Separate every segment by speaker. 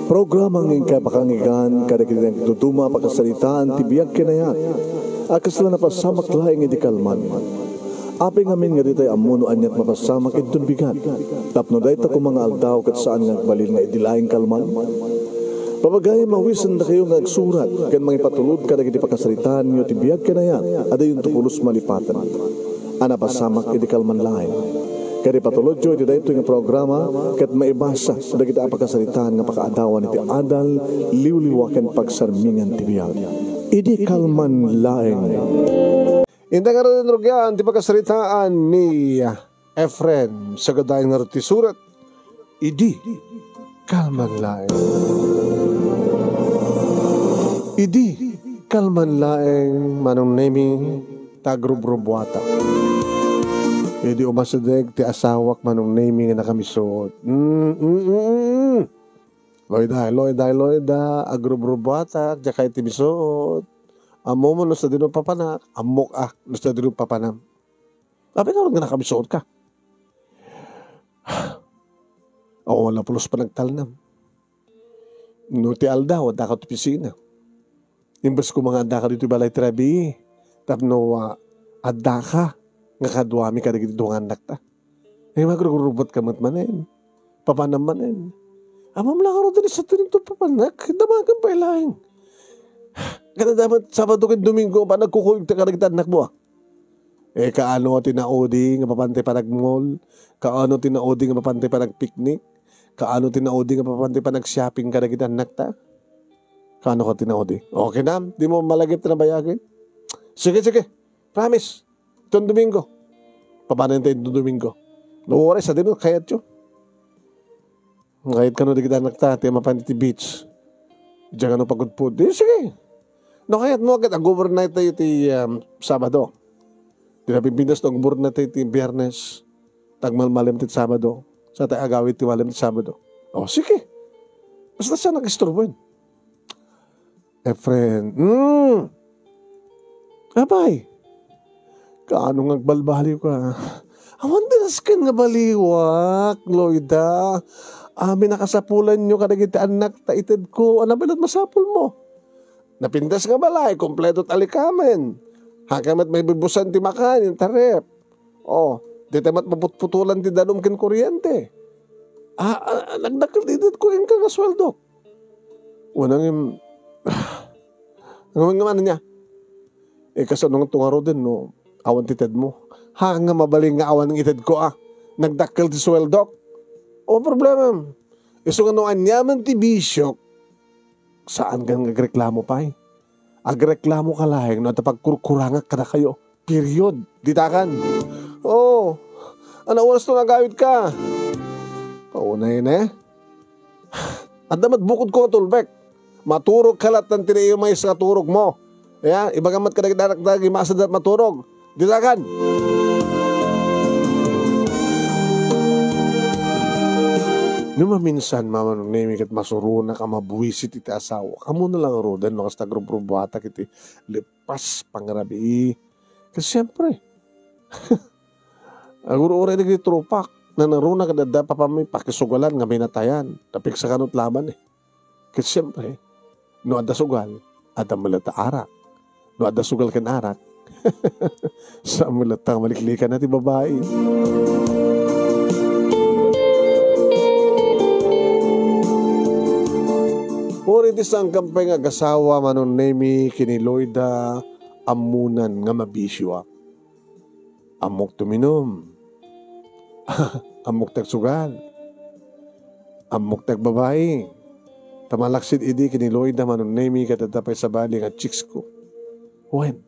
Speaker 1: Programang ingkay pakangigan, kadagitang tutuma pagkasalitaan, tibiyag kinaya, akas lang napasamak laing hindi kalman. Aping amin nga ditay amuno anyat mapasamak itong bigat. Tapno dahi ta mga aldaw kat saan nga balil nga idilaing kalman. Pamagay mawisan na kayo nga agsurat, kan mga ipatulod kadagiti pagkasalitaan nyo, tibiyag kinaya, ada yung tukulos malipatan. Anapasamak hindi kalman laing. Kaya patulod jo, iti ito yung programa, kat maibasa, da kita pagkasalitaan nga pakaadawan iti adal, liwliwakan pagsarmingan tibiyag. Idi kalman laeng. Hindi nga rin rugyan, di pagkasalitaan ni Efren sa gadayang nariti surat. Idi kalman laeng. Idi kalman laeng manong nemi tagrubrubuata. Hindi umasadeg ti asawak manong naming na kami suot. Loida, agrubrubuata, jakay ti misot. Amo mo no sa dinong papanak, amok no sa dinong papanam. Sabi ka nga kami suot ka. Ako wala pulos pa nagtalnam. No ti alda, wala ka ti pisina. Imbes ko mga adda ka dito balay trabi. Tapno adda ka. Nga kadwami ka naging dungan nakta. Eh magrugurubot ka matmanin. Papanam manin. Amam lang ako rin sa tinig ito papanak. Damagan pa ilahin. Kada dapat Sabado kin Domingo pa nagkukulig ka nagtanak mo. Eh kaano tinaudi nga papantay pa nagmall. Kaano tinaudi nga papantay pa nagpiknik. Kaano tinaudi nga papantay pa nagshopping ka nagtanak ta. Kaano ka tinaudi? Okay na. Di mo malagip na bayagin. Sige. Promise. Itong Domingo. Papanan tayo itong Domingo. Nuwari sa din, kayat yun. Kahit ka no di kita nagtati, mapaniti beach. Diyan ka no pagod po. Di, sige. No, kayat mo agad. Ang overnight tayo iti Sabado. Tinapipindas no, ang overnight tayo iti Biyernes. Tagmalmalim iti Sabado. Sa tayo agawit iti malim iti Sabado. O, sige. Basta siya nag-istorboin. Friend. Abay. Kaano nga balbaliw ka? Awan dinas ka nga baliwak, Loida. Amin nakasapulan nyo kadagiti anak taitid ko. Ano bilot masapul mo? Napindas nga balay, kompleto talikamen. Hakamat may bibusan ti makan, yung tarep. Di tamat maputputulan ti danom kin kuryente. Nagdakal dito ko yung kagasweldo. Unang yung... Ang mga niya. Kasanong tungaro din, no? Awan tited mo. Nga mabaling nga awan ng ited ko Nagdakkel ti sweldo. O problema. Iso nga nung anyaman ti bisyok. Saan ka nagreklamo pa Agreklamo ka lahing no at pagkurkurangak ka na kayo. Period. Ditakan. Ano oras to nagawid ka? Paunay na At damat bukod ko tulbek. Maturog kalat ng tinayo may sa turog mo. Ibagamat ka nagdanak-dagi masadat maturog. Dilakan. Numaminsan mamanong naming kat masuruna ka mabuwisit iti asawa. Kamu na lang rodan no kas tagrubrubuata kiti lipas pangrabi. Kasi siyempre. Aguro-ura naging trupak na naruna ka dada papamay pakisugalan nga minatayan. Tapik sa kanot laban Kasi siyempre. No ada sugal, ada malata arak. No ada sugal kan arak. Sa mulatang maliklikan natin babae. Uri ti sang kampay nga gasawa manon nemi kini Loida amunan nga mabisyo. Amok tuminom. Amok tagsugal. Amok tagbabae. Tamalaksid idi kini Loida manon nemi katatapay sa bali nga chicks ko. When?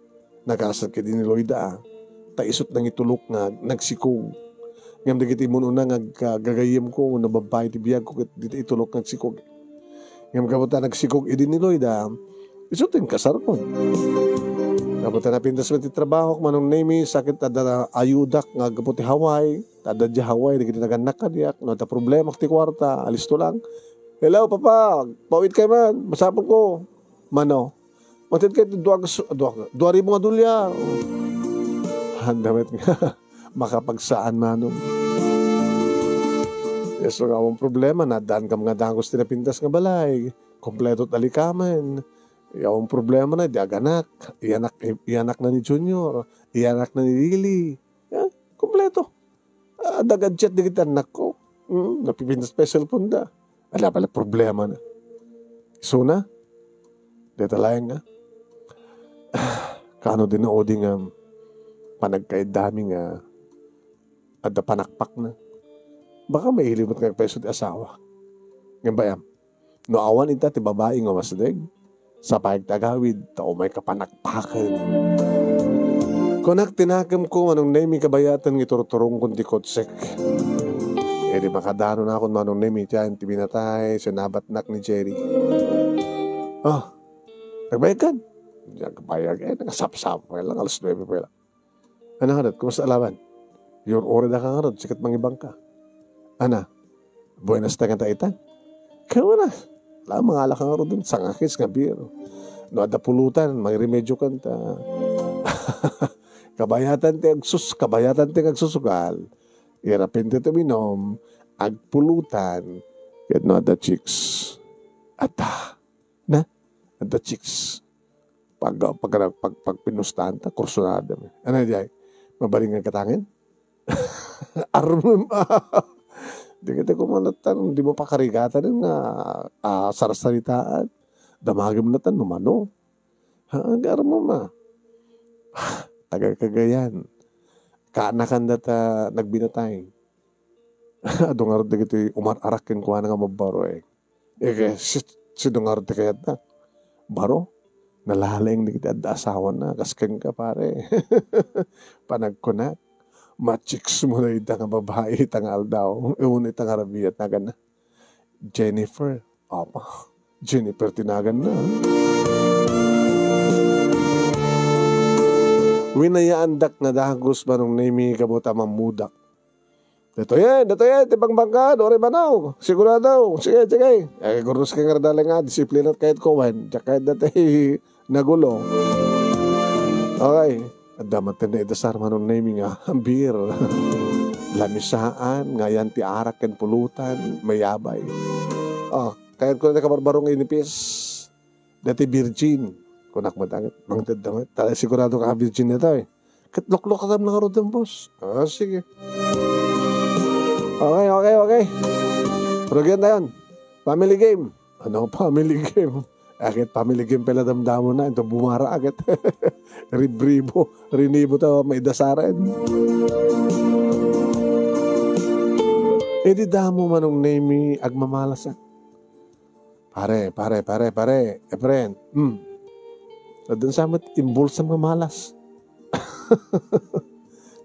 Speaker 1: Nag-asad ka din ni Loida taisot nang itulok nga nagsikog. Ngam dagiti mo na gagayim ko nababay ti biyag ko dito itulok nagsikog. Ngam kabuta nagsikog idi ni Loida isot din kasarpon. Kabuta napintas mo ti trabaho manong nemi sakit tada ayudak nga gaputi Hawaii tada di Hawaii dagiti naganak kadiak no ta problema ti kwarta alis to lang. Hello papa, pawit kay man masapon ko. Mano matid kayo 2,000 nga dolyar. Handamit nga. Makapagsaan manong. Yes, nga akong problema, nadaan ka mga dangos tinapintas nga balay, kompleto talikaman. Yung problema na, di aganak, ianak na ni Junior, ianak na ni Lily. Yeah, kompleto. Dagad chat di kita anak ko. Napipintas special punda. Ala pala problema na. So na, dito lang nga. Kano din na odi nga panagkaidami nga at panakpak na. Baka may hilimot nga peso di asawa. Ngayon ba yan? No awan ita ti babae nga masdag. Sa pagtagawid, tao may kapanakpakan. Kunak tinakam ko anong name kabayatan ng iturturong kundi kotsek. E di makadano na akong manong name tiyan, tibinatay, sinabatnak ni Jerry. Oh, nagbayag ka? Nagbayag nagasap-sap. Lang, alas 9 pa lang. Ano nga kumusta alaman? Your ore na ka nga sikat mangibang ka. Ana, buenas ta nga taitan. Kaya na, wala mga alak nga dun, sangakis nga beer. No, ada pulutan, may remedyo kanta. kabayatan ti agsusugal. Irapin ti tuminom, agpulutan. Kaya no, ada chicks. Ada chicks. Pag pinustahan ta, kursunada. Ano diay? Mabaling ang katangin? Armum. Di kita kumanatan, di mo pa karigatan nga sarasaritaan. Damagim na tan, numano. Armum ma. Taga-kagayan. Kaanakan data nagbinatay. Adungar di kita umararak yung kuha nga mabaro eh. Kaya sidungar di kaya na. Baro. Nalalang di kita asawa na. Kaskang ka pare. Panagkunak. Machiks mo na itang babae, itang aldaw. Iwan itang arabiyat na gana. Jennifer. Apa. Jennifer tinagan na. Winayaandak na dagos manong nami kabuta mamudak. Dito yan, tibang bangka, dore manaw. Sigurado, sige. Ay, kurus ka nga dala nga, disiplinat kahit kuwan. Kahit dati nagulo. Okay. At damat na idasar manong nami nga, beer. Lamisaan, ngayon ti arak ken pulutan, mayabay. Kahit ko na kabarbarong inipis. Dati virgin. Kunak matangit, mangtad damit. Sigurado ka virgin na tayo. Katloklok ka lang ng boss. Sige. Okay. Pero ganyan na yun. Family game. Ano family game? Akit family game pala damdamo na. Ito bumara akit. Rinibo to may dasaran. Di damo manong name agmamalasak. Pare. Friend. Doon sa amat imbulsa mamalas.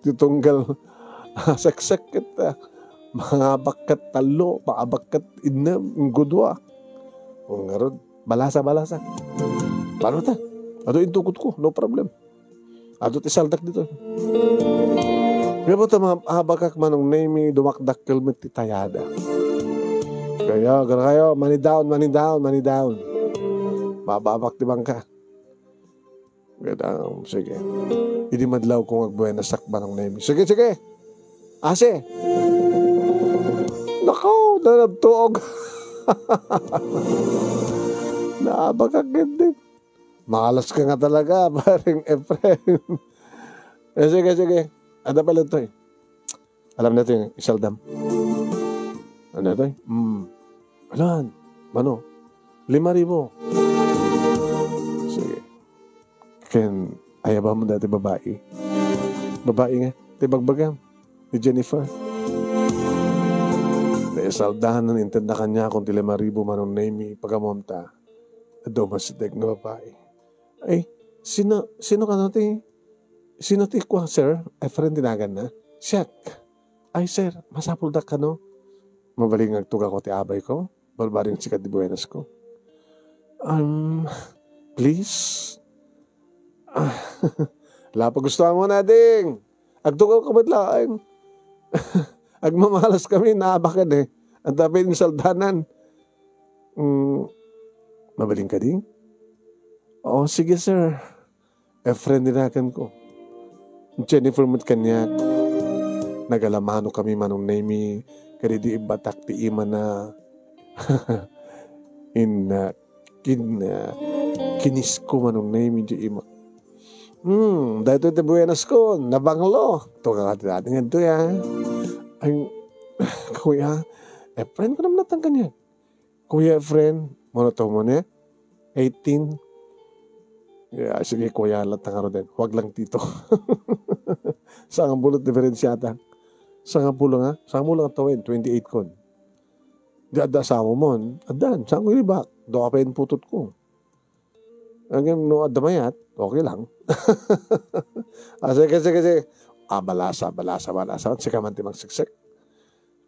Speaker 1: Tutunggal saksak kita. Mga bakat talo, mga bakat inam, gudwa. Kung nga ron, balasa. Paano ta? Ato intukot ko, no problem. Ato isaldak dito. Kaya po ito mga abakak manong name, dumakdak kalmet titayada. Kaya, money down. Mababak di bangka. Kaya, sige. Hindi madlaw kung agbuena sakba ng name. Sige. Ase. Nakaw, nanabtuog. Naabakagin din. Malas ka nga talaga, paring Efren. Sige. Ada pala ito eh. Alam na ito yung isaldam. Ano ito eh? Alam, mano? 5,000. Sige. Ken, ayaba mo dati babae. Babae nga. Tibagbagam. Ni Jennifer. Naisaldahan ng intenda kanya kung 5,000 manong name pagamonta. Domestic na babae. Ay, sino ka natin? Sino ti ko, sir? Ay, friend tinagan na. Siyak. Ay, sir, masapuldak ka no? Mabaling agtuga ko ti abay ko. Balbaring sikat di buenas ko. Please? Lapa gusto mo na ding. Agtuga ko matlaan. Agmamalas kami, naabakan eh. Ang tabi ng saldanan. Mabaling ka din? Oo, sige sir. Friend dinakan ko. Jennifer mo't kanya. Nagalamano kami manong name kadi di ibatak ti ima na in kinis ko manong name di ima. Dahito iti buenas ko, nabanglo. Ito ka katidating ito ya. Ay, kuya, friend ko naman natang kanya. Kuya, friend, mo to mo niya, 18. Yeah, sige, kuya, latang aro din. Huwag lang tito. Saan ang bulot diferensyata? Saan ang pulo nga? Saan mo lang tawin? 28 kon. Di adda asawa mo. Adan, saan ko ilibak? Do ka pa yung putot ko. Hanggang no adda mayat, okay lang. Sige. Balasa. Sika man timang siksik.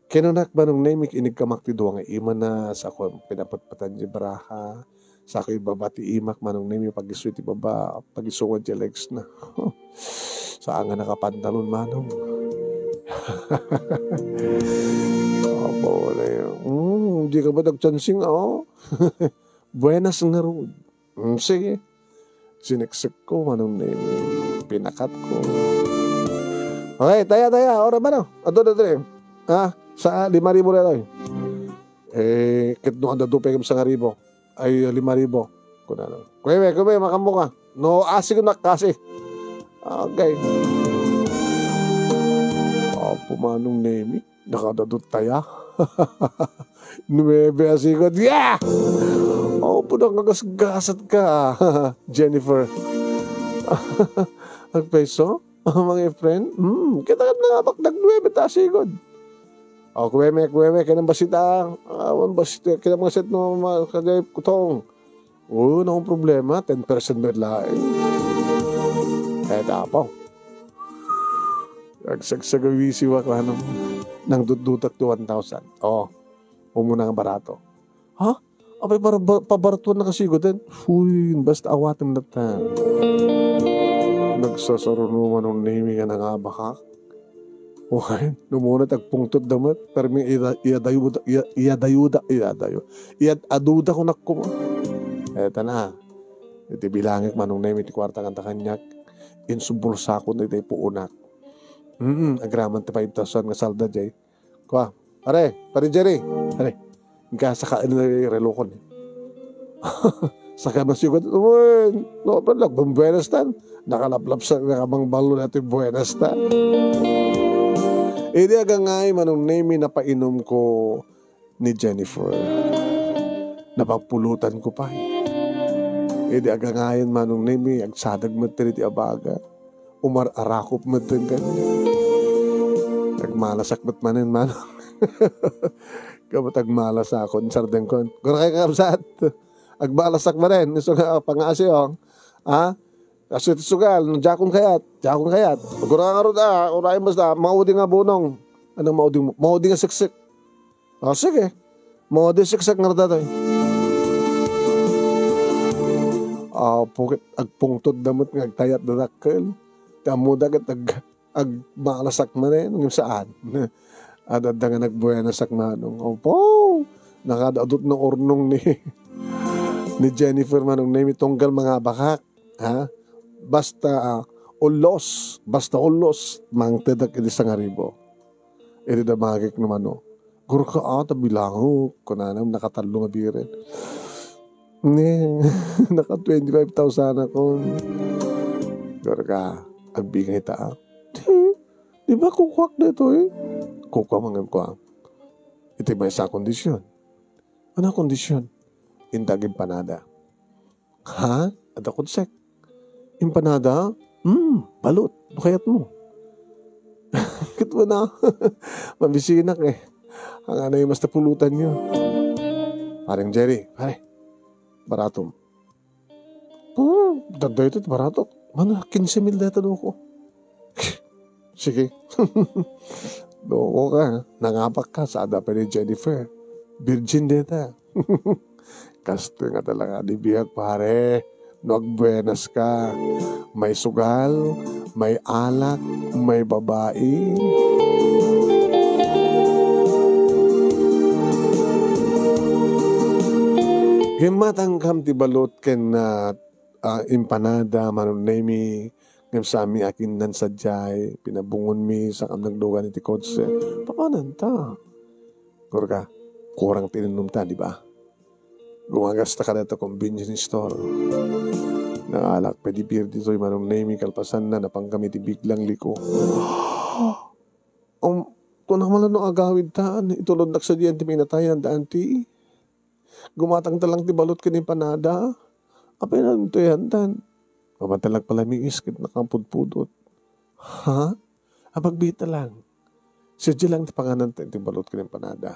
Speaker 1: Kinunak ba nung namik inig kamak ti duwa nga ima na sa ko pinapatpatan di baraha. Sa ko ibabati imak manong namik pag-isu ti baba, pag-isuwan ti legs na. Saan nga nakapantalon manong. Opo, wala yun. Hindi ka ba nagchansing, Buenas nga road. Sige. Siniksik ko, manong name. Pinakat ko. Okay, taya. Ora ba no? Ato. Sa 5,000 rin ito. Kitno ang dadupay kam sa 1,000. Ay, 5,000. Kuya, makambo ka. No, asi ko nakasi. Okay. Pumanong name. Nakadadot taya. 9 asikot. Yeah! Punang kagasgasat ka, Jennifer. Ang peso? Mga friend? Kita ka na bakdag 9 asikot. Kuweme, kinang basita. Basita, kinang mga set no mga kagay kutong. Na akong problema, 10% bedlain. Tapaw. Nagsagawisi wa ka nang dudutak to 1,000. Umuna nga barato. Ha? Apay pabaratuan na kasigod din. Basta awatin na ta. Nagsasarunuman ng name nga na nga baka. Okay, numunat agpungtod damat. Pero may iadaduda ko nakuma. Eto na. Iti bilangik manong name iti kwarta kanta kanyak. Insubulsa ko na iti puunak. Agraman ti 5,000 nga salda jay. Kwa, pare Jerry. Pare, nga saka relokon. Saka masigod. No, pero buenas tan. Nakalaplap sa nakamang balo natin buenas tan. Hindi agangay manong name na painom ko ni Jennifer. Napapulutan ko pa. Hindi agangayan manong name agsadag materi ti abaga. Umar-arakop materi kanya. Nagmalasak ba't manin manong. Kapag agmalas ako, sardeng ko. Gura kayo kakabsat. Agmalasak ma rin. Iso nga, pangasi Kaso ito sugal, jakong kayat. Gura nga rin urayin basta, maudi nga bunong. Anong maudi mo? Maudi nga siksik. Sige. Maudi siksik nga rin datoy. Pukit, agpungtod damot nga, agtayat na dakkel. Kamudag at agmalasak ma rin. Ngayon saan? Adad nga nagbuenasak manong. Nakadaadot ng ornong ni Jennifer manong name tunggal mga bakak. Ha? Basta ulos, mangtedak iti 1,000. Iti da magik naman Guro ka tabilango. Kunanam nakatalo nga birin. Naka 25,000 ako. Guro ka, agbigay ta. Di ba kukwak na ito Kukwak mga kukwak. Ito may isa kondisyon. Ano kondisyon? Indag empanada. Ha? Ada konsek. Empanada? Balot. Kayat mo. Kit mo na. Mabisinak Ang ano yung mas napulutan nyo. Parang Jerry. Pare. Barato. Dagday ito. Barato. 15,000 data doon ko. Sige. Loko ka. Nangapak ka sa ada pa ni Jennifer. Virgin data. Kasto nga talaga. Di bihag pare. Nagbuenas ka. May sugal. May alak. May babae. Gimatangkam ti balot ken empanada manon nemi ngem sami akin nan sadyay pinabungon mi sa kam nagdugan iti kotse. Pakanan ta. Kurka, kurang tininom ta, di ba? Gumagasta ka na ito convenience store. Nangalak, pedipir dito yung manong name, kalpasan na, napangkamit biglang liko. Kung naman ano agawid taan, itulod na sa diyan ti minatayan daan ti. Gumatang talang ti balot ka ni panada. Apay na ito yan tan. Mamatalag pala may iskit na kampudpudot. Ha? Abagbita lang. Sadya lang ti panganan ti balot ka ni panada.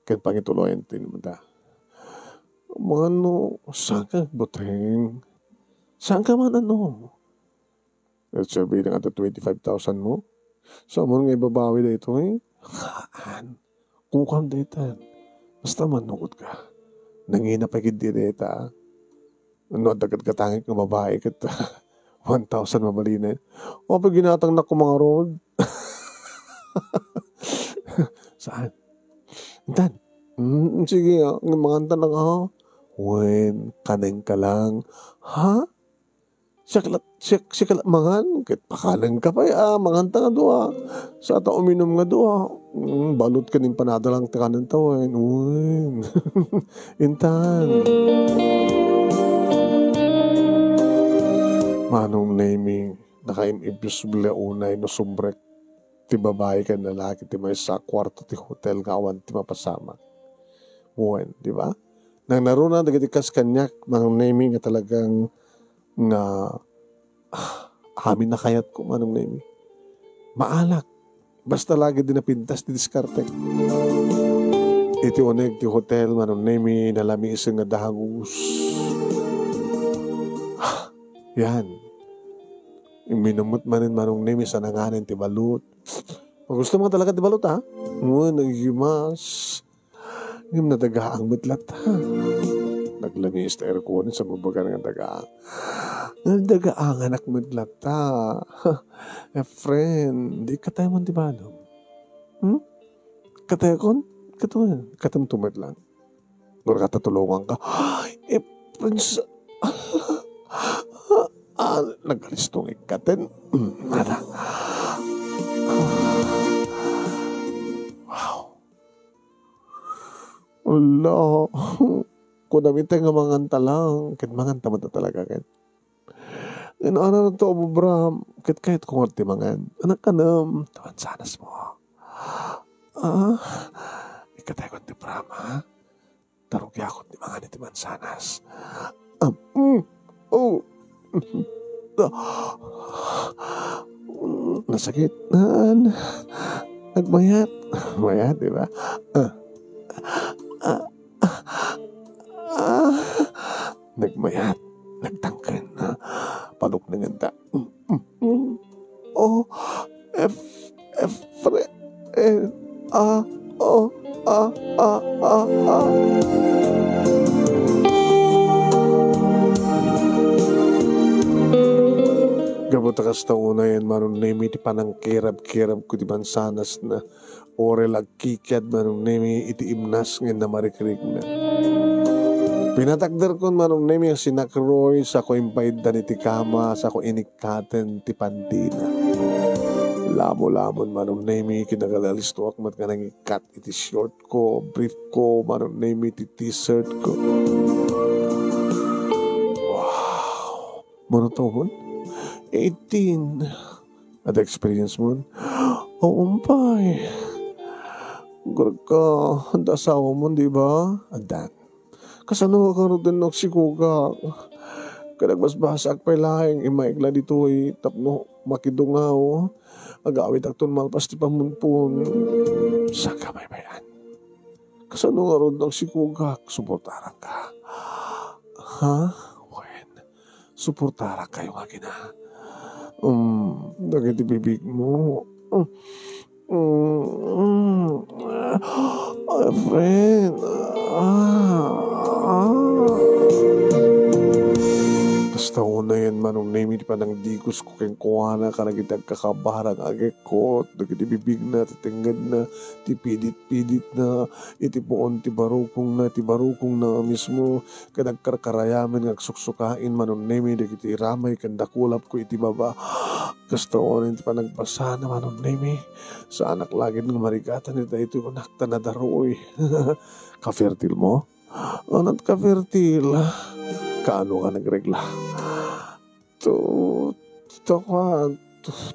Speaker 1: Kaya pangituloyan ti namada. Mga ano, saan ka buteng? Saan ka man ano? Let's survey ng ato 25,000 mo. Saan mo nga ibabawi na ito eh? Haan. Kukam dito. Basta manukot ka. Nangina pa direta. Ano, dagat katangit ng babae kita. 1,000 mamalina. O, pag ginatang na ko mga road. Saan? Dan. Sige, mga lang ha. Wen, kaneng ka lang. Ha? Siya mangan, kit pakalan ka pa manganta nga doa. Sa ata uminom nga doa. Balot ka nin panada lang takanan tawen. Uy. Intan. Manong naming naka-imibus bila unay no sumbrek. Ti babae ka lalaki ti may sa kwarto ti hotel nga awan ti mapasama. Uy, di ba? Nang narunan nagatikas kanyak, manong naming nga talagang nga amin na kayat ko manong name. Maalak. Basta lagi din napintas di diskarte. Iti uneg ti hotel manong name nalami isang nga dahangus. Yan. Minumot manin manong name sa nanganin ti balut. Gusto mo talaga ti balut ha? Naghimas. Yung nadagaang mitlat ha. Naglamis na aircon sa mabagan ng dagaang. Nagdagaang anak mitlat ha. Friend, di ka tayo man di ba no? Katayakon? Katam tumitlan. Nung katatulungan ka. Prince. Nagalistong ikatin. Nada. Allah, kung namitay nga manganta lang, kahit manganta mo talaga, kahit. Ano na to, Bram, kahit kung orti mangan, anak ka nam, tawan sanas mo. Ikatay ko di Bram, ha? Tarong yakot di mangan iti mansanas. Nasakit, nagmayat. Mayat, di ba? Nagmayat, nagtangkan na palok na ganda. Gabot akas tauna yan maron nemi iti panang kirab-kirab ko di bansanas na orel agkikyad manong nemi iti imnas ngayon na marikrik na. Pinatakder ko manong nemi ang sinakroy sa ko impaidan iti kama sa ko inikaten ti pandina. Lamo-lamon manong nemi kinagalalisto akmat ka nang ikat iti short ko, brief ko, manong nemi iti t-shirt ko. Wow! Monotomon? 18. At experience mo? Umpay. Gurag ka, handa asawa mo, di ba? Andan. Kasano ka rin din nagsikuga. Kanagbasbasak pa lahing imaigla dito ay tapno makidungaw. Agawit akton malpas ti pamunpun. Saan ka may bayan? Kasano ka rin nagsikuga. Suportaran ka. Ha? Wen. Suportaran kayo nga gina. Dagiti bibig mo. Friend. Basta una yan manong name iti panang digos ko keng kuwana karagitag kakabarang agekot dagiti bibig na titinggad na ti pidit-pidit na iti puon ti barukong na mismo kadag karkarayamen ngagsuksukain manong name dagiti ramay kandakulap ko iti baba kasto onin ti panagbasa na manong name sa anak lagid ng marigatan ita ito kunakta na daroy ka-fertile mo? Anat ka-fertile? Kaano ka nagregla? Ito ka,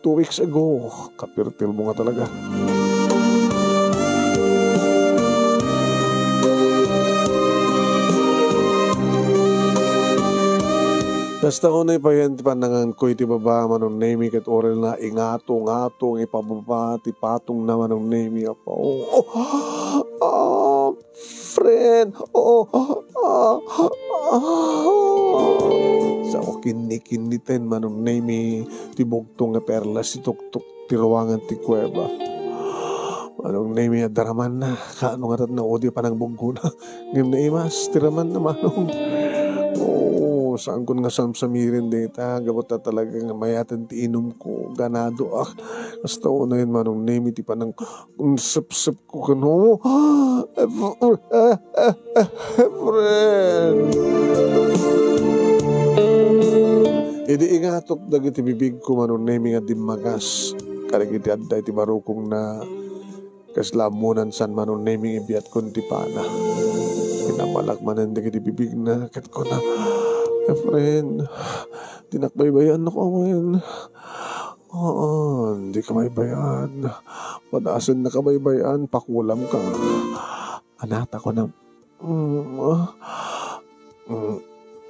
Speaker 1: 2 weeks ago, ka-fertile mo nga talaga. Basta ko na ipayan ti panangan ko iti baba manong name kat oral na ingatong ipababa ti patong na manong name apa. Friend. Sa o kinikinitin manong name ti bugtong nga perlas ti tuktok ti ruwangan ti kuweba. Manong name daraman na kaano nga tat na odi panang buggo na. Ngim na imas tiraman na manong. Saan ko nga samsamirin dita gabot na talaga nga mayatan ti inom ko ganado basta na yun manong name iti panang sip ko kano friend idi ingatok dagiti bibig ko manong name nga dimagas karagiti adda iti barukong na kaslamunan san manong name ibiyat kon ti pana pinamalakmanan dagiti bibig na kat ko na friend, tinakbaybayan ako ngayon. Hindi ka may bayan. Padasan na ka may bayan, pakulam ka. Anata ko na.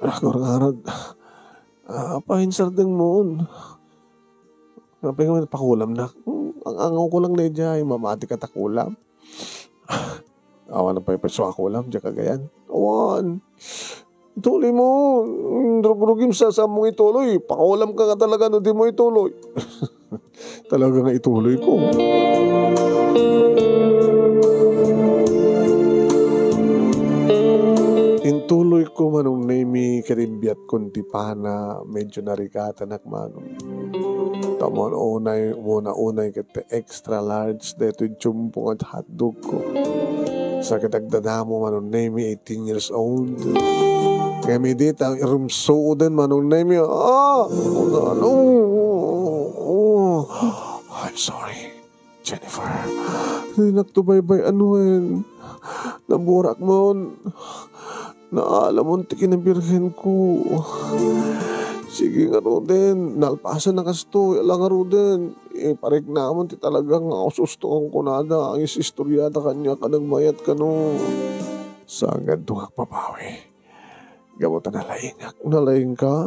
Speaker 1: Agarad. Pahinsardeng mo. Kapag kami pakulam na. Ang angaw ko lang na dyan, mamati ka takulam. Awan na pa ipaswa kulam, dyan kagayan. Awan. Ituloy mo. Drug-drugim sa mong ituloy. Pakulam ka nga talaga no di mo ituloy. Talaga nga ituloy ko. Intuloy ko manong name karimbiat kunti pana medyo narikatan ak manong. Tamon unay kete extra large dito chumpong at hotdog ko. Sa kadagdadamo manong name 18 years old. Kaya may dita, irumso din manong name yun. I'm sorry, Jennifer. Hindi nagtubaybay anuin. Naburak mo. Naalam mo, tikin ang birhen ko. Sige nga Ruden, nalpasan na kasto, alang nga Ruden. Parik naman ti talagang sustukan ko nada. Ang isistoryada kanya ka nang mayat ka no. Sagad tungak papawi. Gamutan nalaing ka.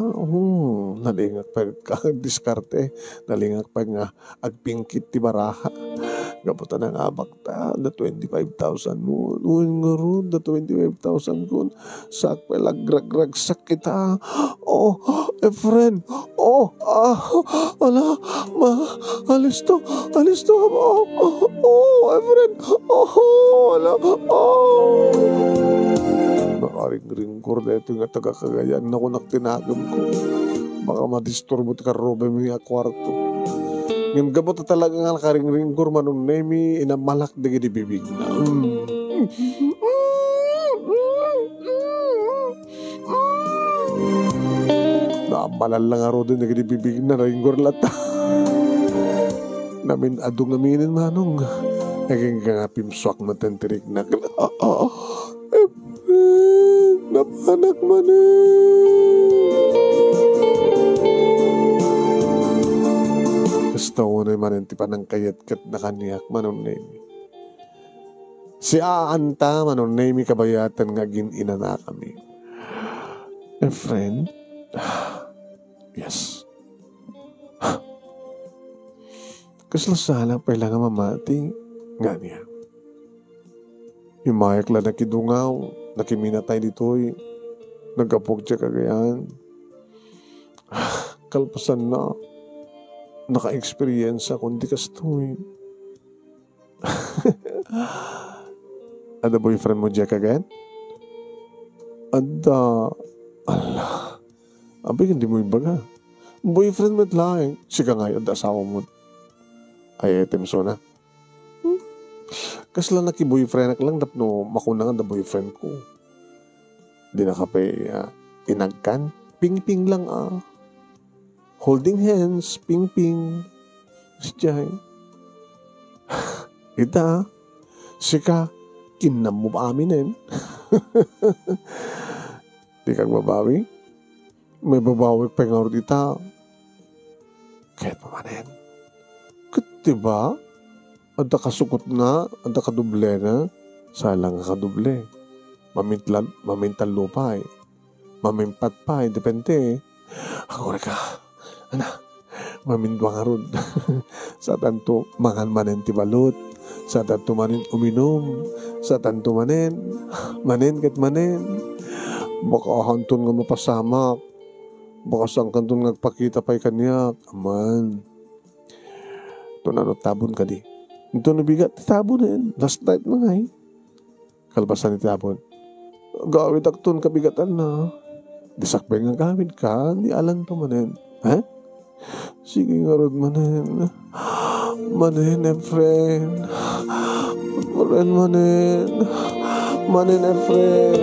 Speaker 1: Nalingak pa ka diskarte. Nalingak pa nga agpingkit ti baraha. Gamutan ang abak ta na 25,000 mo. Uwin nga ron na 25,000 kun. Sak pa lagrag kita. Friend. Ala, alisto mo. Friend. Ala, nakaring-ringkor na ito nga taga-Cagayan na ko naktinagam ko. Baka madisturbo ka robe mo yung kwarto. Ngayon gabot na talaga nga nakaring-ringkor manong nemi inamalak na gini bibig na. Naambalal lang nga rin na gini bibig na ringkor lata. Namin adong naminin manong. Naging nga pimswak matentirik na. Napanak man Gusto ko na man ti panang kayat-kat na kaniyak manong nemi. Si aanta manong nemi kabayatan nga ginina na kami. A friend? Yes. Kaslasala pa lang nga mamati nga niya. Imayak lang nakidungaw, nakiminatay dito'y, nagkapog siya kagayan. Kalpasan na, naka-experience ako, hindi kastoy. Ada boyfriend mo siya kagayan? Ada, ala, abay hindi mo ibaga. Boyfriend mo't lang. Sika nga yun, asawa mo. Ay, etemso na. Kas lang naki-boyfriend ak lang, no, makunangan na boyfriend ko. Di na ka pa inagkan. Ping-ping lang Holding hands, ping-ping. Siyay. Ita, sika, kinam mo pa aminin. Di kang babawi. May babawi pa nga rin ita. Kahit pa manin. Diba? Anda kasukot na, anda kaduble na. Salang kaduble. Mamintal lupa Mamimpat pa depende Ako rin ka. Mamindwa nga ron. Sa tanto, mangan manen ti balot. Sa tanto manen uminom. Sa tanto manen kat manen. Baka hanton nga mapasamak. Baka sang kanton ngagpakita pa'y kanyak. Aman. Ito na tabon ka di. Ito nabigat, tabon na yan. Last night na nga Kalbasan ni tabon. Gawid akton kabigatan na. Disakbay nga gawid ka. Di alam to manen. Ha? Sige nga ron manen. Manen friend. Manen. Manen friend.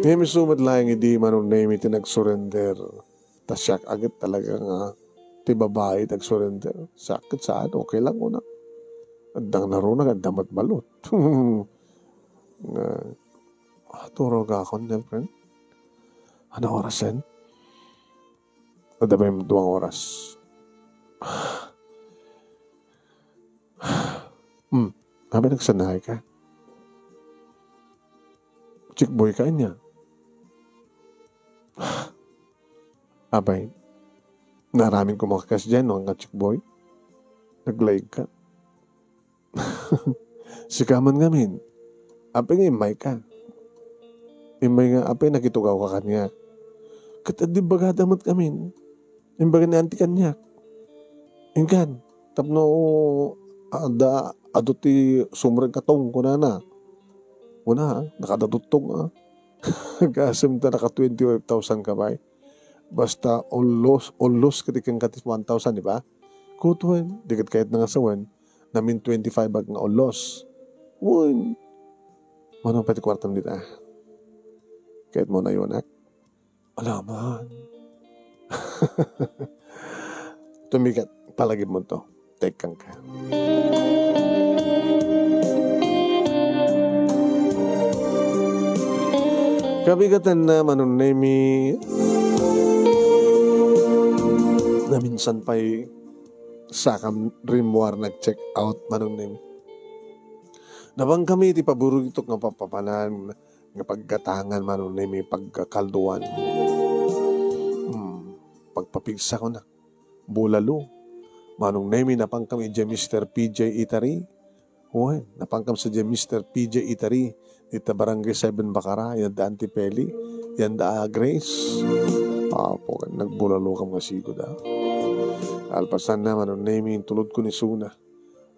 Speaker 1: Ngayon sumad lang hindi manong name iti nag-surrender. Tasyak agad talaga nga ti babae nag-surrender. Sakit saan, okay lang ko na. Adang narunag, adang matbalot. Turo ka ako, friend. Ano oras yan? Adabay mo 2 oras. Sabi nagsanahay ka. Chick boy ka niya. Abay, naraming kumakakas dyan, no, nga chick boy. Nag-like ka. Sikaman ngamin. Apay nga imay ka. Imay nga, apay nakitugaw ka kanya. Katadi bagadamat kamin. Imbaga ni anti kanya. Ingkan, tapno, aduti sumrag katong kunana. Una, nakadadutong Kasim ta naka 25,000 ka ba? Basta ulos katikang katis 1,000, di ba? Kutuin, dikat kahit na nga sawan, namin 25 bag nga ulos. Uy, manong pati kwartam dita. Kahit mo na yun, alaman. Tumikat, palagib mo to. Take kang ka. Kabigatan na manunemi na minsan pa'y sakam rimwar nag-check out manunemi. Nabang kami ti paburog ito nga papapanan nga paggatangan manunemi pagkakalduan. Pagpapigsa ko na. Bulalo. Manong nemi napang kami dyan Mr. PJ Eatery. Huwag, napangkam sa dyan Mr. PJ Eatery. Dito Barangay 7 Bacara, yan da Antipeli, yan da Grace. Po, nagbulalo ka mga sigod Alpasan na, manong name, tulod ko ni Suna.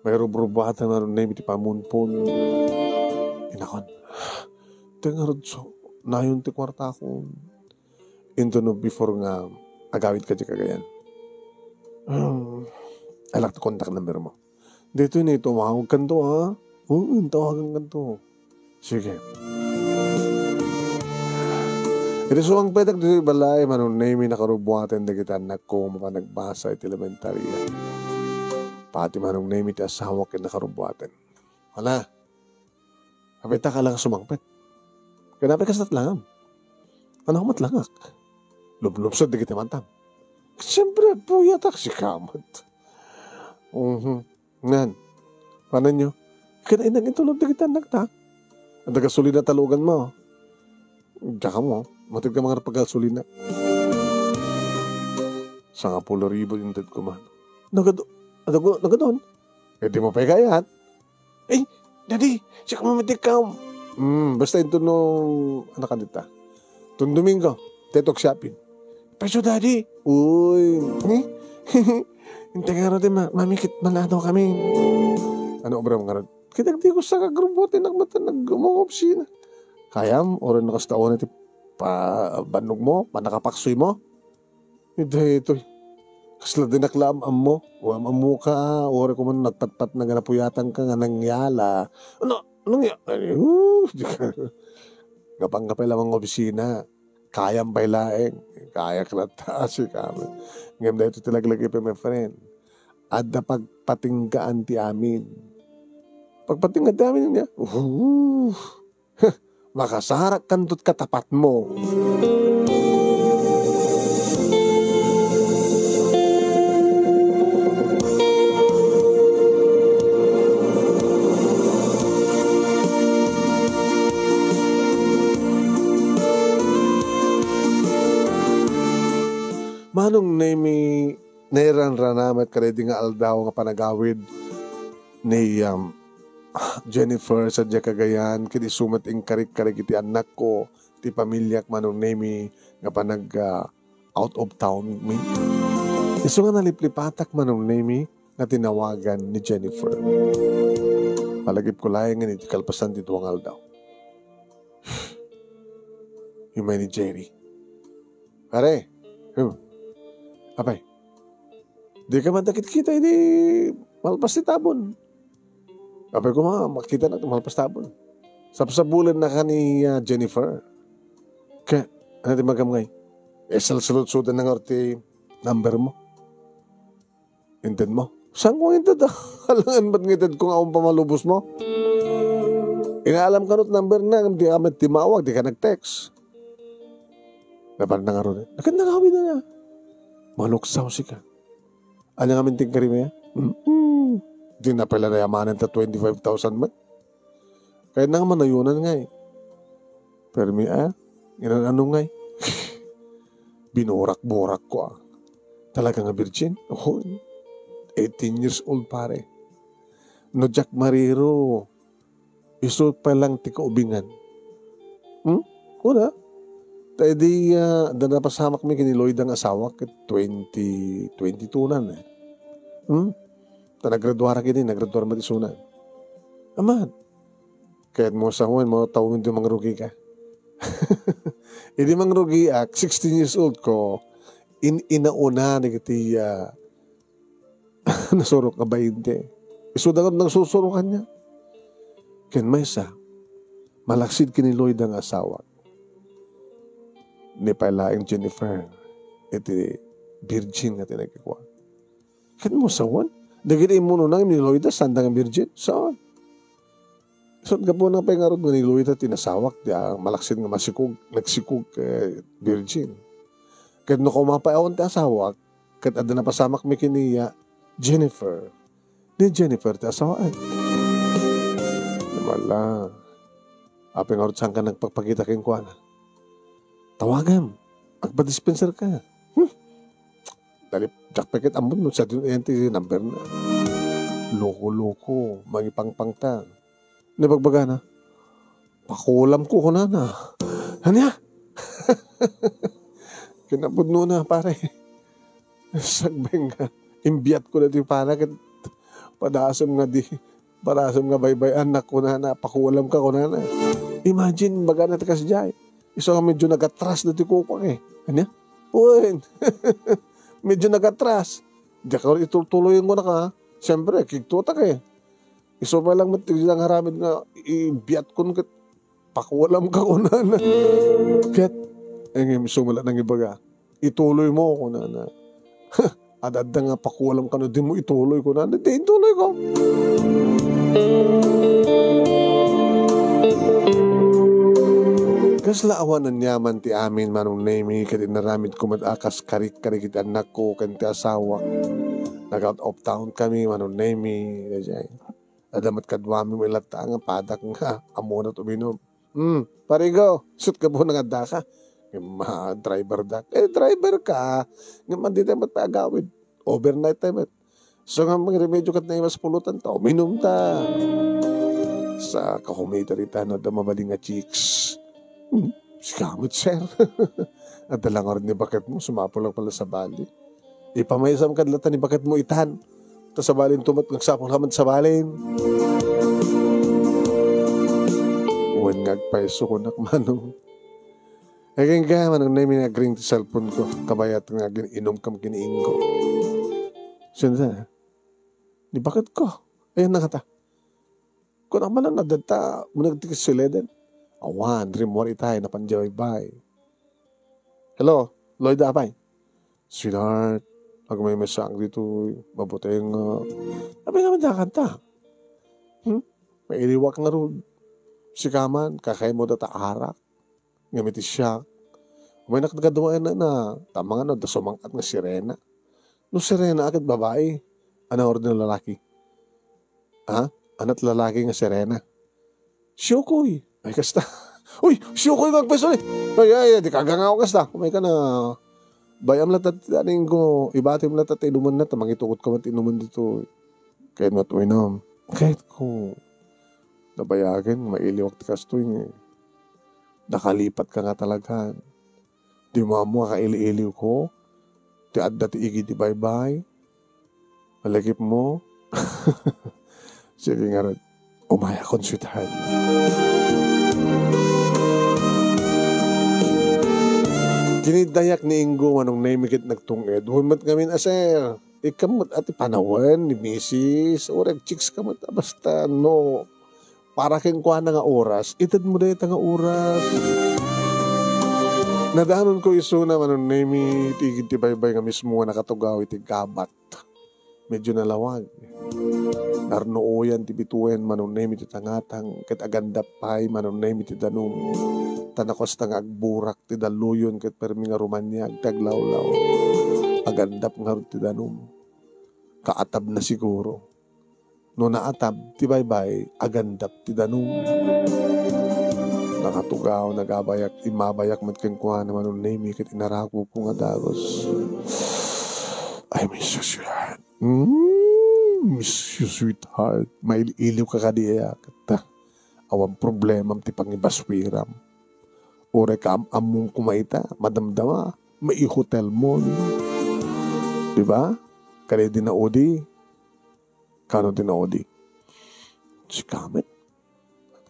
Speaker 1: May rubrubatan, manong name, ti pamunpon. Inakon, tingarod so, nayon ti kwarta ko. Into no, before nga, agawid ka di kagayan. I like to contact number mo. Dito yun, tumawag ka to, tawagan ka to. Sige. Ito suwang petak dito balay, manong name nakarubuatan na kita nako mapanagbasa iti elementarya. Pati manong name iti asawa kin nakarubuatan. Wala. Kapita ka lang sumangpet. Kanapay kasat lang. Ano ko matlangak? Lublubsod na kita mantang. Siyempre, puyatak si kamat. Nan. Paano nyo? Kinainang itulog na kita nagtak. Ang tagasuli na talugan mo. Tsaka mo, matid ka mga pagkasuli na. Sa nga pulo ribo yung dad ko man. Nagadon? Eh di mo pa ikayat. Eh, daddy, siya ka mamatik ka. Basta ito nung, anak ka dita. Itong Domingo, tetok shopping. Peso daddy. Uy, hindi nga rin, mamikit malado kami. Ano obra mga rin? Kitagdi ko sa kagrubutin nagmata nag-umong Kayam, oras nakastaon iti banog mo, panakapaksoy mo. Ito. Kasla din naklam mo. O amu ka, oras ko man nagpatpat na ganapuyatan ka nga nangyala. Anong Gapang kapay lamang opisina. Kayam bay laeng. Kaya kratasi kami. Ngayon dahil ito tilaglagi pa my friend. At na pagpatinggaan ti amin. Pagpatinggaan ti amin niya. Makasarak kantot katapat mo. Manong nami nairan-ranamat karedi nga aldaw nga panagawid ni Jennifer sa Kagayan, kiti sumat ing karik-karik iti anak ko, ti pamilyak manong nami nga panag out of town mi. Iso nga naliplipatak manong nami nga tinawagan ni Jennifer. Palagip ko laing nga iti kalpasan ti duwang aldaw. Himay ni Jerry. Pare, apay, di ka man nakit-kita, hindi malpas ni tabon. Apay ko makita na malpas tabon. Sapsabulan na ka ni Jennifer. Kaya, ano di magamay? Salsulot-sudan na nga orti number mo. Inted mo? Saan ko inted? Halangan ba't ngitid kung akong pamalubos mo? Inaalam ka not number na, di ka timawag, di ka nag-text. Napan na nga ron. Nakit na kawin na nga. Maluksaw si ka. Ano nga minting karima ya? Di na pala nayamanan ta 25,000 mat. Kaya na nga manayunan nga eh. Pero inanano nga eh. Binurak-burak ko Talaga nga virgin? 18 years old pare. No Jack Mariro. Isot pa lang tika ubingan. Kuna? Tayo di, na napasamak mi kini Lloyd ang asawa kat 2022 na eh. Ta naggraduara kini, naggraduara matisunan. Aman. Kaya't mo sa huwan, mo tawin di mangrugi ka. Hindi mangrugi 16 years old ko, inauna ni kiti nasurok ka 20. Isudagot ng susurukan niya. Ken may isa, malaksid kini Lloyd ang asawa. Ni palaing Jennifer iti virgin nga tinagkakwa. Kat mo sawan? Dagiti mo nung ni Loida sandang virgin? Saan? So gapo na pa yung arod nga ni Loida tinasawak malaksin nga masikog, nagsikog virgin. Kat no kumapayawan ti asawak, kat ada na pasamak mi kiniya Jennifer. Ni Jennifer ti asawaan. Wala. Apeng arod saan ka nagpagpakita keng kwa na? Tawagan. Agpa-dispenser ka. Dali, jackpacket ambon mo sa number na. Loko-loko. Magipangpang ta. Nabagbaga na. Pakulam ko na na. Hanya? Kinapudno na pare. Sagbeng nga. Imbiyat ko na di para. Padasam nga di. Padasam nga baybay anak ko na na. Pakulam ka ko na na. Imagine baga na takas jay. Iso nga medyo nagatras na ti kukwak eh. Ano? Uy, medyo nagatras. Diya ka itutuloyin ko na ka. Siyempre, kiktuta ka eh. Iso pa lang matigilang haramid nga ibiyat ko na pakuwalam ka ko na na. Kaya, ngayon sumala ng ibaga. Ituloy mo ko na na. Adada nga pakuwalam ka na. Di mo ituloy ko na. Di ituloy ko. Kasla awanan niyaman ti amin manong nemi kati naramid ko matakas karik-karik iti anak ko kanti asawa. Nag-out of town kami manong nemi. Adamat kadwami mo ilata nga padak nga amo na tuminom. Parigo, shoot ka po ng adda ka. Driver dak. Driver ka. Nga man di tayo matpagawid. Overnight tayo So nga mga remedyo kat na iwas pulutan ta. Uminom ta. Sa kakumita rita na damabaling nga chicks. Sikamot, sir. At dalang rin ni bakat mo, sumapo lang pala sa bali. Ipamayasam kadlatan ni bakat mo itan. Ta sa balin tumat, nagsapong naman sa balin. Uwan nga agpaiso ko nak manong. Aging ka manong na yung nag-ring ti cellphone ko. Kabayat nga inom kam kiniing ko. Sinda, di bakit ko? Ayan na kata. Kung naman lang nadata, munagtikis sila din. Awan, rimor itay na panjaway-bay. Hello, Lloyd Apay. Sweetheart, pag may masang dito, mabuti yung... Sabi naman na kanta. May iliwak nga rin. Si Kaman, kakay mo data arak. Ngamiti siya. May nakagaduan na tama nga da sumangkat nga sirena. No sirena agad babae. Ano oras na lalaki? Ha? Anat lalaki nga sirena. Siyukoy. Ay kasta. Uy, siyukoy magpeso ni. Ay, di kagangaw kasta. Kumay ka na. Bayam latat aning ko. Ibatim latat inuman na. Mangitukot ka mat inuman dito. Kahit matuinom. Kahit ko. Nabayagan, mailiwak ti kastoy nga. Nakalipat ka nga talaga. Di mo kaili-iliw ko. Ti adda ti igi di bye-bye. Malagip mo. Sige nga rin. Umaya kon sweetheart. Kinidayak ni Ingo anong naimikit nagtunged. Humat kami na sir. Ikamot at panawan ni Mrs. Oreg chicks kamot. Basta no. Para kang kuha na nga oras. Itad mo na nga oras. Nadaanon ko iso na anong naimi tigid ti baybay nga mismo nga nakatugaw iti gabat. Medyo nalawag. Narnooyan ti bituen manong naimi ti tangatang. Kat agandap pay manong naimi ti danum. Tanakos tang agburak ti daluyon kat permi nga rumanyag taglawlaw. Agandap nga ti danum. Kaatab na siguro. No naatab, ti baybay, agandap ti danum. Nakatugaw, nagabayak, imabayak matkengkuha naman nung name, kit inarako ko nga dagos. I miss you, sweetheart. Miss you, sweetheart. Mailiw ka kadiya. Kata, awang problema ti pangibaswiram. Ore ka among kumaita, madamdama, may hotel mo. Diba? Kaya din na odi. Kano tinaodi? Si Kamet.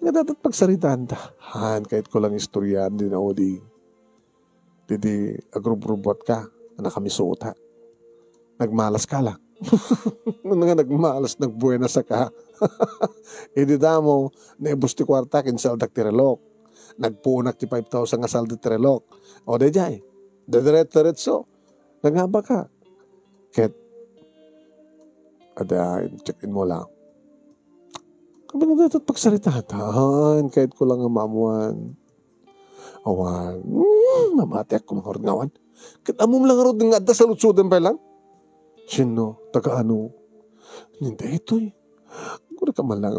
Speaker 1: Nga dapat pagsaritaan ta. Han, kahit ko lang istoryan din na odi. Didi, agrub-rubot ka. Na kami suota. Nagmalas ka lang. Nga nagmalas, nagbuena sa ka. Hindi mo, naibus ti kwarta, kinsaldak ti relok. Nagpunak ti 5,000 nga saldo ti relok. O de jay. Dediret-diretso. Nangaba ka. Kahit ada, check-in mo lang. Kami na dapat pagsaritahan. Kahit ko lang ang mamuan. Awan. Mamatek ko mga ngawan. Kahit amom lang arod nga da sa lutsudan pa lang. Sino? Taga-ano? Hindi ito eh. Kung ka man lang.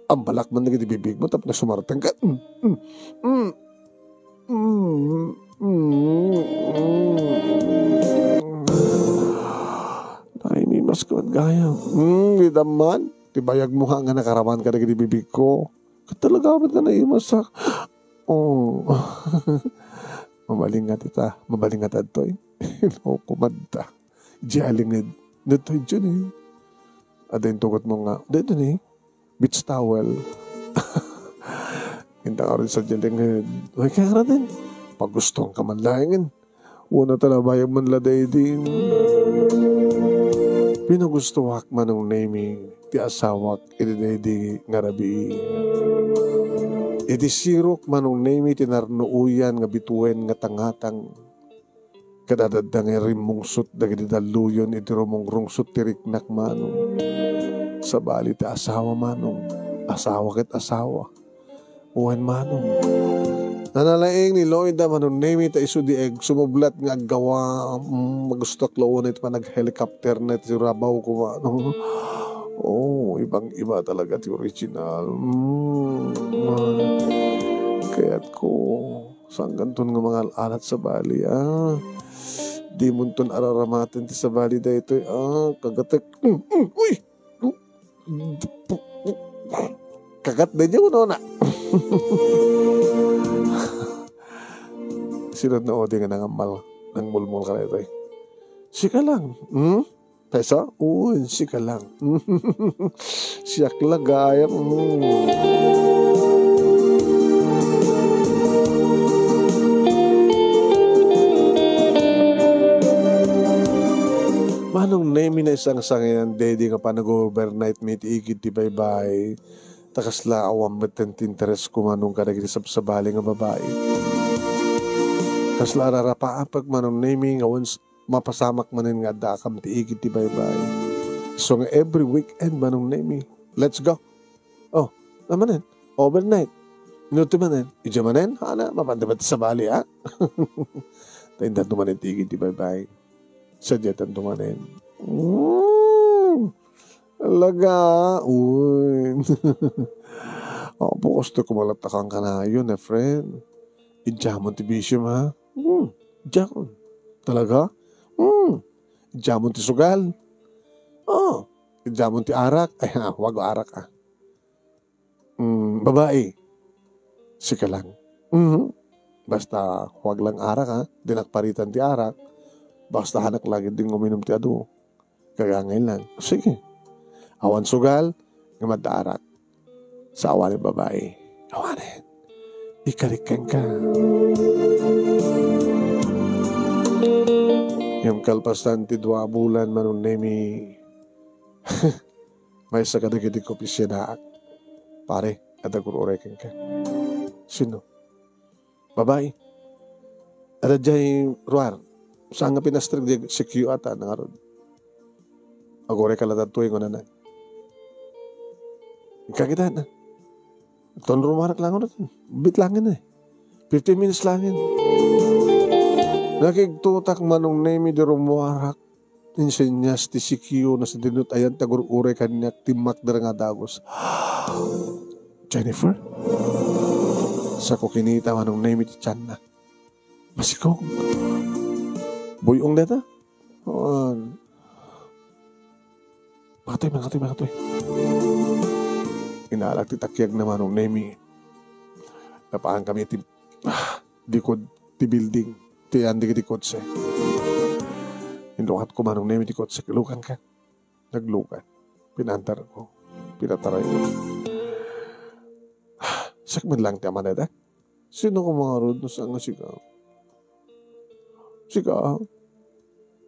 Speaker 1: Ang balak man na bibig mo. Tapos na sumaratan ka. Ay, may mas ko at gaya. Di naman. Tibayag mo nga nakaraman ka na bibig ko. Katalagamit ka na imasak. Oh. Mamalingat ita. Mamalingat ato eh. Kumanta. Jalingid. Dito dyan eh. Ada yung tugot mo nga. Dito eh. Beach towel. Hinta ka rin sa jalingid. Ay, kaya ka din. Pag gustong ka man langin. Una talabayag man laday din. Pinugustuwak man ng naming ti asawak idinaydi nga rabi. Iti sirok man ng naming tinarnuuyan nga bituen nga tangatang kadadadang rimungsot dagiti daluyon iti rumong rungsot tiriknak manong. Sa bali ti asawa manong. Asawa ket asawa. Uwan manong. Nanalaing ni Lloyd na manunemi ta iso di egg sumublat nga gawa magustok loon ito pa nag-helicopter na ito rabaw ko ano. Oh, ibang-iba talaga ti original. Kaya't ko saan ganton nga mga alat sa bali di mo ton araramatin ti sa bali da ito kagatek uy kagat na niya mo na. Sinod na odi nga nangamal nang mulmul ka na ito eh. Sika lang. Pesa? Uy, sika lang. Siyak lagayam. Manong name na isang sangayan, dedi nga pa nag-overnight meet igid ti baybay. Takas la awam betent interest ko manong kanagisap sa bali nga babae. Kas la rarapaan pag manong naming awan mapasamak manin nga dakam ti igid ti baybay. So nga every weekend manong naming, let's go. Oh, namanin, overnight. Inuti manin, ija manin, hana, mapandabat sa bali ha. Taindan tumanin ti igid ti baybay. Sadyatan tumanin. Alaga. Uy. Ako po gusto ko malatakan ka na yun, friend. Ijamon ti bisyum, ha? Ijamon. Talaga? Ijamon ti sugal. Oh. Ijamon ti arak. Ay, wag arak, ah. Babae. Sika lang. Basta, wag lang arak, ha? Dinakparitan ti arak. Basta hanak lagi din uminom ti ado. Kagangay lang. Sige. Awan sugal, nga madarak. Sa awan ng babae. Awanin. Ikarikan ka. Yung kalpasan ti 2 bulan manun nemi. May sa kadagiti ko pisinaak. Pare, adagururekan ka. Sino? Babae. Adajay ruar. Saan nga pinastrig di si Q ata na nga ron. Agore ka lang tuwing ko na na. Ikakita na. Ton rumarak lang ron. Bit langin eh. 15 minutes langin. Nakigtutak manong nemi di rumarak. Insenyas ti si Q na sa dinut ayan tagur-ure kanina timak dara nga dagos. Jennifer? Sa ko kinita manong nemi ti tiyan na. Masikong. Buyong data? Makatoy. Inaalak ti takyag naman ng nemi. Napaan kami ti dikod ti building. Ti andi ti kotse. Indukat ko manong nemi ti kotse. Lukan ka. Naglukan. Pinantar ko. Pinataray ko. Sakman lang ti amanada. Sino ko mga road no sa nga sigaw? Sika,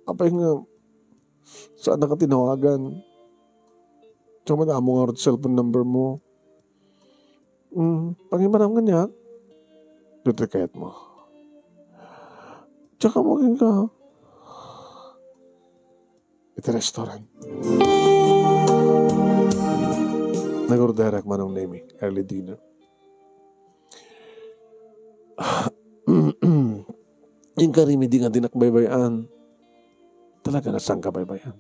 Speaker 1: apay nga, saan na ka tinawagan? Tsaka madamo nga rin cellphone number mo. Pangimanam nga niya. Dito kayat mo. Tsaka maging ka. Ito restaurant. Nag-orderak manong nemi, early dinner. Yung karimidi nga dinakbaybayan. Talaga nasang kabaybayan.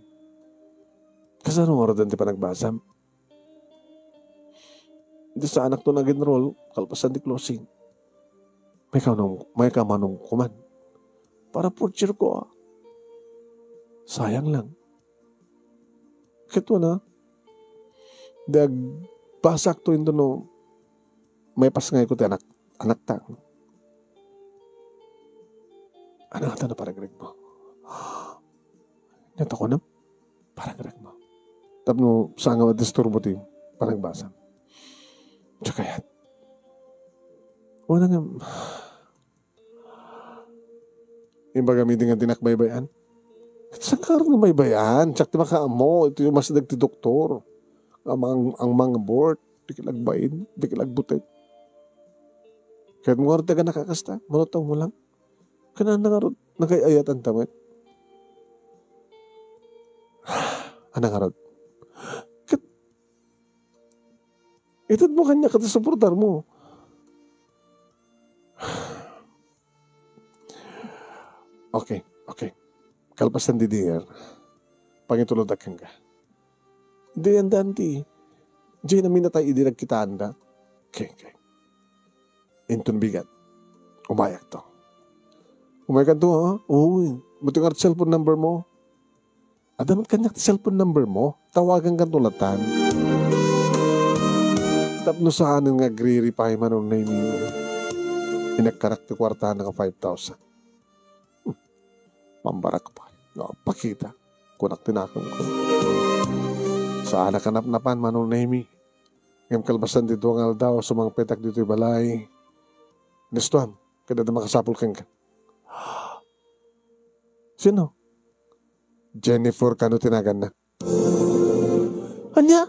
Speaker 1: Kasano nga rin di pa nagbasam? Hindi sa anak to nag-enroll, kalpasan di closing. May kamanong kuman. Para porcher ko Sayang lang. Kito na. Dag basak to no. May pasangay ko ti anak ta. Ano ata na parang mo? Nata ko na? Parang mo. Tapno, saan nga disturbo ti parang basa. Tsaka yan. Wala nga. Yung bagamitin nga tinakbaybayan. Saan ka rin baybayan? Tsak ti makaamo. Ito yung mas nagti doktor. Ang mga board. Di kilagbain. Di kilagbutet. Kahit mo nga rin taga nakakasta. Manutaw mo lang. Kanaan na nga rin, nagayayat ang tamit. Ano nga rin? Itad mo kanya katasuportar mo. Okay. Kalpasan di dinger. Pangitulod akang ka. Di yan danti. Di namin na tayo idirag kita anda. Okay. Intun bigat. Umayak to. Umayakan to, ha? Uy, buti nga cellphone number mo. Adamat kanya cellphone number mo. Tawagan kang tulatan. Tapno sa anin nga agree-repay man ang name mo. Inagkarak ti kwartahan nga 5,000. Mambarak pa. No, pakita. Kunak tinakong ko. Sa anak kanap-napan man ang name. Ngam kalbasan dito ang aldaw sa mga petak dito balay. Nestuan, kada na makasapul kang ka. Sino? Jennifer kano tinagan na. Anya?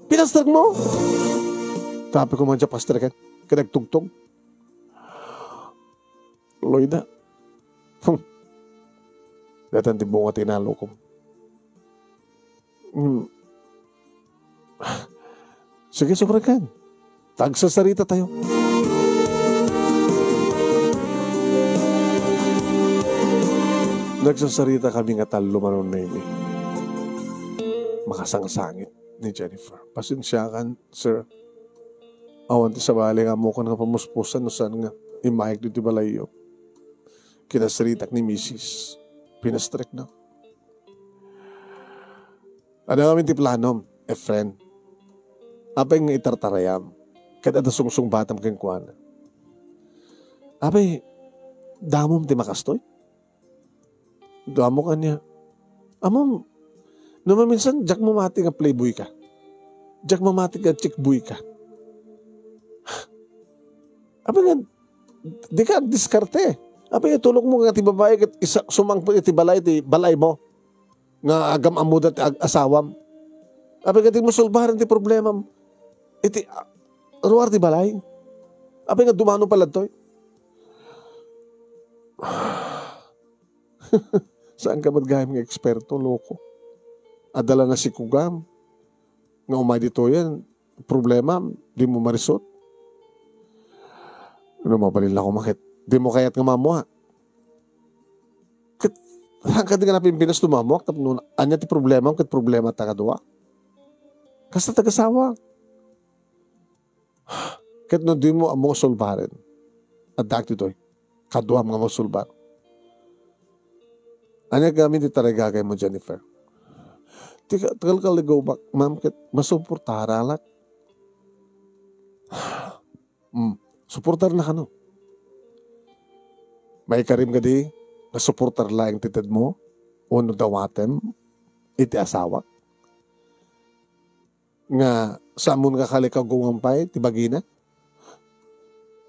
Speaker 1: Pinastrag mo? Tapi ko man siya pastragan. Kanagtugtog. Loida. Datan di bunga tinalo ko. Sige, sobrakan. Tagsasarita tayo. Nagsasarita kami nga talo manon na ini. Makasangsangit ni Jennifer. Pasensyakan, sir. Awan ti sa bali nga mo ko nga pamuspusan no saan nga imayag dito balayo. Kinasaritak ni Mrs. Pinastrek na. Ano kami ti planom, friend? Apay nga itartarayam. Kada da sungsung batam keng kuana. Apay, damom ti makastoy? Damo ka niya. Amom, naman minsan, jak mamati nga playboy ka. Jak mamati nga chickboy ka. Apay nga, di ka diskarte. Apay nga, tulog mo nga ti babae, sumang ti balay mo. Nga agam amuda ti asawam. Apay nga, di mo solbaran ti problema. Iti, ruwar ti balay. Apay nga, dumano pala to'y. Saan ka magahim nga eksperto, loko? Adala na si Kugam. Nga umay dito yan, problema, di mo marisot. Ano mabalil na kumakit? Di mo kaya't nga mamuha. Saan ka di nga napimpinas tumamuha? Anya ti problema, kat problema ta kadua. Kasta tagasawa. Kat no di mo among solbaren. At dati to'y, kadua mga mo solbar. Anya gamit ti tarigagay mo, Jennifer? Tagal ka ligaw ba, ma'am, kat masuportara alat. Suportar na ka no. May karim ka di, nasuportar lang titad mo, o no dawatem, iti asawa. Nga, saan mo nakakalikaw gumampay, tibagina?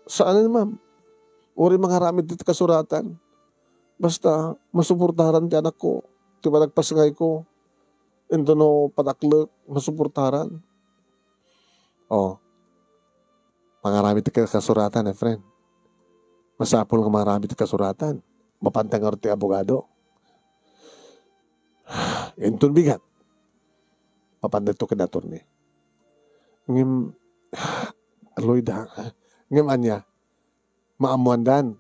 Speaker 1: Saan na, ma'am? Uri mga ramid dito kasuratan. Basta, masuportaran ti anak ko. Di ba nagpasangay ko? Ito no, pataklek, masuportaran. Mangarami ti kasuratan, friend. Masapol nga mangarami ti kasuratan. Mapantangar ti abogado. Entun bigat. Mapandag to kinator ni. Ngim, aloy da. Ngim anya, maamuandan.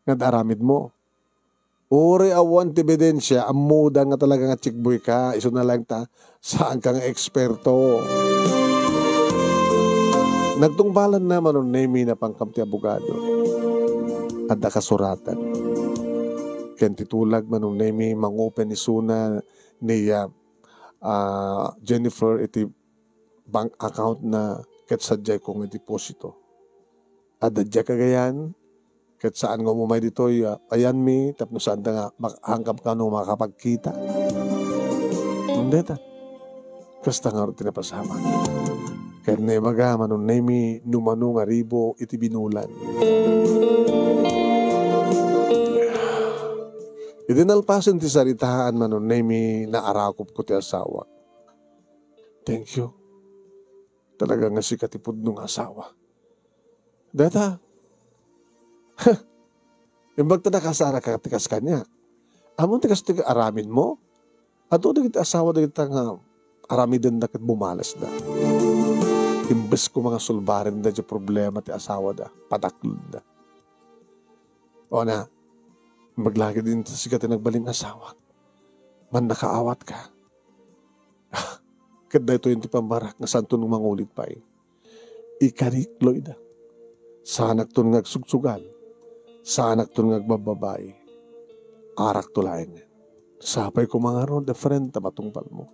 Speaker 1: Nga daramid mo. Uri awan ti ebidensya, amudan nga talaga nga chickboy ka. Iso na lang ta, saan kang eksperto. Nagtungbalan naman ng name na pangkamti abogado. At kasuratan. Ken titulag man ng name mangopen ni Suna ni Jennifer iti bank account na ket sadyay kong deposito. At dadya kagayan, ket saan nga umay dito, ayan mi, tapno saan nga makahangkap ka nung makapagkita. Hindi ta. Kasta nga rin tinapasama. Kaya naibaga, manon naimi, numano nga ribo, iti binulan. Idinalpasan ti saritaan, manon naimi, naarakop ko ti asawa. Thank you. Talaga nga si katipod nung asawa. Data, yung bagta nakasara ka tikas kanya. Amon tikas tikas aramin mo. Ato na kita asawa na kita nga aramidan na kat bumalas na. Imbes ko mga sulbarin na dyan problema ti asawa da. Pataklod da. O na, maglagi din sa sigat nagbaling asawa. Man nakaawat ka. Kada ito yung tipamarak na santo nung mangulit pa eh. Ikarikloy da. Sa anak to nagsugsugan. Sa anak to nagbababae. Arak to lain. Sapay ko mga ron, the friend, tamatungpal mo.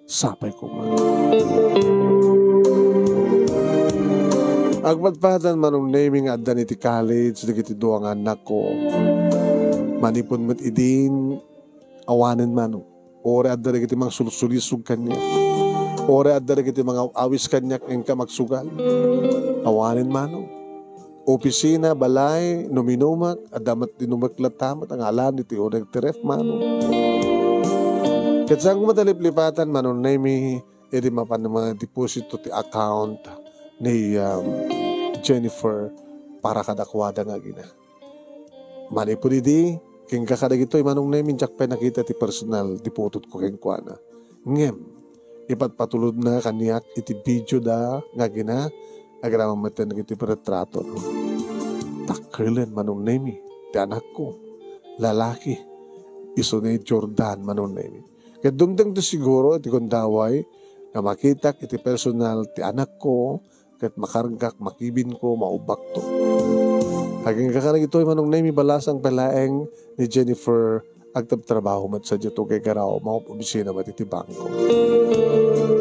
Speaker 1: Sapay ko mga. Agpadpadan manong naming adan iti college, dagiti duwang anak ko. Manipon mo't idin, awanin manong. Ore adda dagiti mga sulsulisog kanya. Ore adda dagiti mga awis kanya ng kamagsugal. Awanin manong. Opisina, balay, numinumak, adamat dinumaklatamat, ang alan iti oreg tiref manong. Ket saan ko mataliplipatan manon nemi edi mapan mga deposito ti account ni Jennifer para kadakwada nga gina. Mani po di king kakadag ito manong nemi jak pa nakita ti personal diputot ko king kuana. Ngem ipatpatulod na kaniyak iti video da nga gina agram maten iti retrato. Takrilen manong nemi ti anak ko lalaki iso ni Jordan manon nemi. Kaya dumdang to siguro iti kundaway na makita iti personal ti anak ko kat makargak makibin ko maubak to. Haging kakarag ito manong nemi balasang palaeng ni Jennifer agtab trabaho mat sa dito kay Garaw mga opisina mat iti bangko.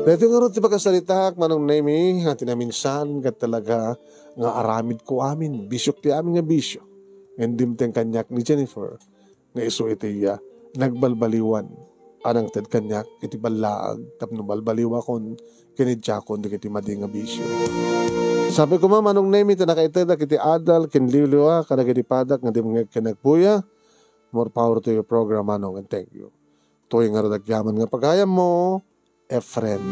Speaker 1: Dito nga rin ti pagkasalitak manong nemi at tinaminsan kat talaga nga aramid ko amin bisyok ti amin nga bisyo. Endim teng kanyak ni Jennifer nga iso iti nagbalbaliwan anang ted kanyak iti balaag tapno balbaliwa kon kinidjakon di kiti madi nga bisyo. Sabi ko manong nemi ta nakaited kiti adal kinliliwa kada kiti padak nga di mga kinagpuya. More power to your program manong and thank you. Tuwing nga radagyaman nga pagayam mo, Efren.